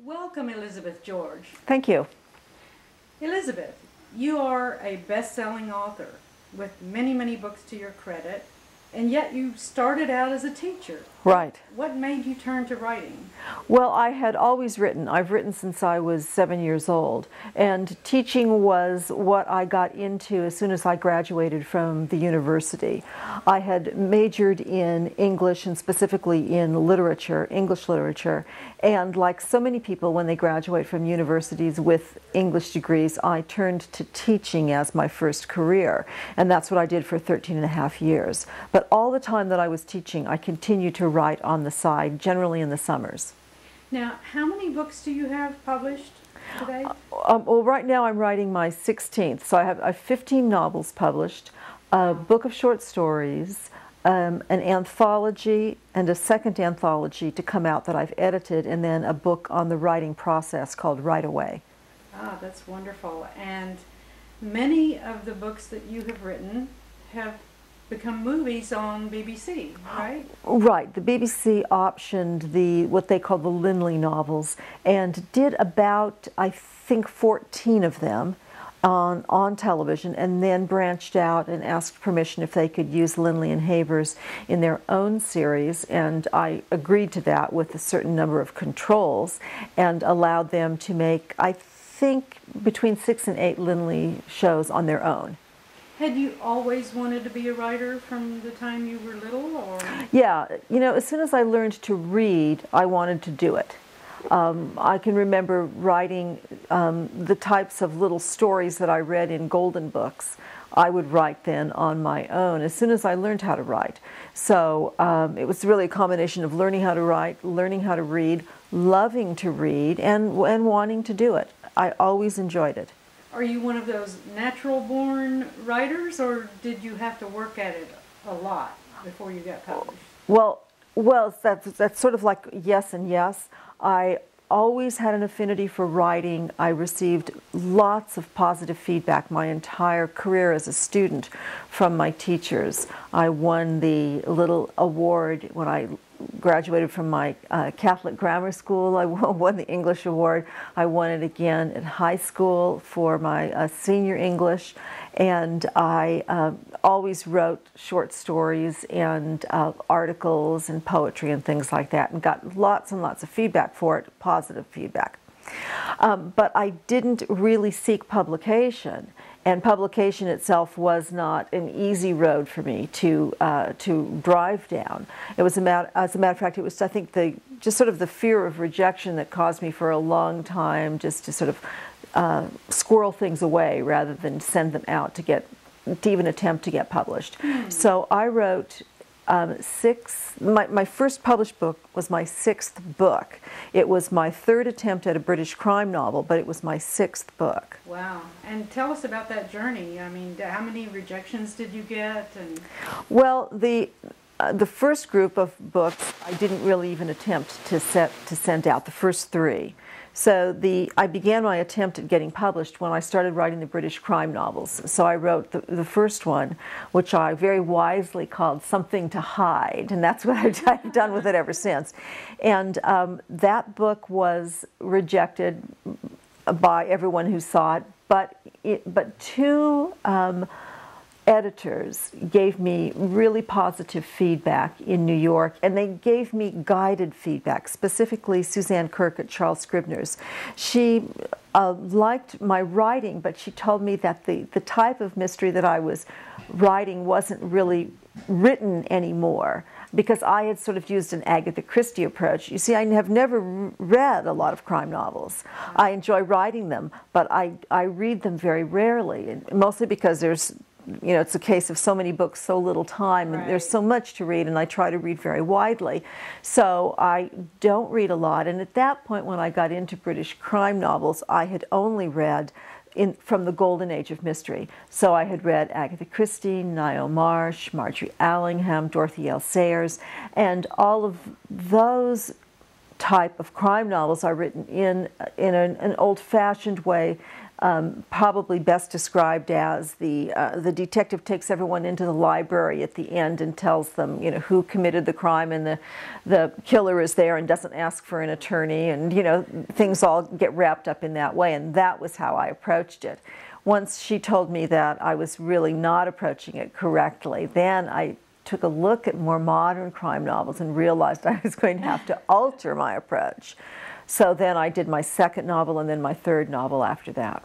Welcome, Elizabeth George. Thank you. Elizabeth, you are a best-selling author with many, many books to your credit, and yet you started out as a teacher. Right. What made you turn to writing? Well, I had always written. I've written since I was 7 years old, and teaching was what I got into as soon as I graduated from the university. I had majored in English and specifically in literature, English literature, and like so many people when they graduate from universities with English degrees, I turned to teaching as my first career, and that's what I did for 13 and a half years. But all the time that I was teaching, I continued to write on the side, generally in the summers. Now, how many books do you have published today? Well, right now I'm writing my 16th, so I have 15 novels published, a book of short stories, an anthology, and a second anthology to come out that I've edited, and then a book on the writing process called Right Away. Ah, that's wonderful. And many of the books that you have written have become movies on BBC, right? Right. The BBC optioned what they call the Linley novels and did about, I think, 14 of them on television, and then branched out and asked permission if they could use Linley and Havers in their own series, and I agreed to that with a certain number of controls and allowed them to make, I think, between 6 and 8 Linley shows on their own. Had you always wanted to be a writer from the time you were little, or? Yeah, you know, as soon as I learned to read, I wanted to do it. I can remember writing the types of little stories that I read in Golden books. I would write then on my own as soon as I learned how to write. So it was really a combination of learning how to write, learning how to read, loving to read, and wanting to do it. I always enjoyed it. Are you one of those natural-born writers, or did you have to work at it a lot before you got published? Well, that's sort of like yes and yes. I always had an affinity for writing. I received lots of positive feedback my entire career as a student from my teachers. I won the little award when I graduated from my Catholic grammar school. I won the English award. I won it again in high school for my senior English, and I always wrote short stories and articles and poetry and things like that, and got lots and lots of feedback for it, positive feedback. But I didn't really seek publication, and publication itself was not an easy road for me to drive down. It was as a matter of fact, it was, I think, just sort of the fear of rejection that caused me for a long time just to sort of squirrel things away rather than send them out to even attempt to get published. So I wrote my first published book was my 6th book. It was my 3rd attempt at a British crime novel, but it was my 6th book. Wow. And tell us about that journey. I mean, how many rejections did you get? Well, the first group of books I didn't really even attempt to send out, the first 3. So I began my attempt at getting published when I started writing the British crime novels. So I wrote the first one, which I very wisely called Something to Hide, and that's what I've done with it ever since. And that book was rejected by everyone who saw it, but 2 editors gave me really positive feedback in New York, and they gave me guided feedback, specifically Suzanne Kirk at Charles Scribner's. She liked my writing, but she told me that the type of mystery that I was writing wasn't really written anymore, because I had sort of used an Agatha Christie approach. You see, I have never read a lot of crime novels. I enjoy writing them, but I read them very rarely, and mostly because there's, you know, it's a case of so many books, so little time, and there's so much to read, and I try to read very widely. So I don't read a lot, and at that point when I got into British crime novels, I had only read from the golden age of mystery. So I had read Agatha Christie, Niall Marsh, Marjorie Allingham, Dorothy L. Sayers, and all of those type of crime novels are written in an old-fashioned way, probably best described as the detective takes everyone into the library at the end and tells them, you know, who committed the crime, and the killer is there and doesn't ask for an attorney, and, you know, things all get wrapped up in that way. And that was how I approached it. Once she told me that I was really not approaching it correctly, then I took a look at more modern crime novels and realized I was going to have to alter my approach. So then I did my second novel and then my third novel after that.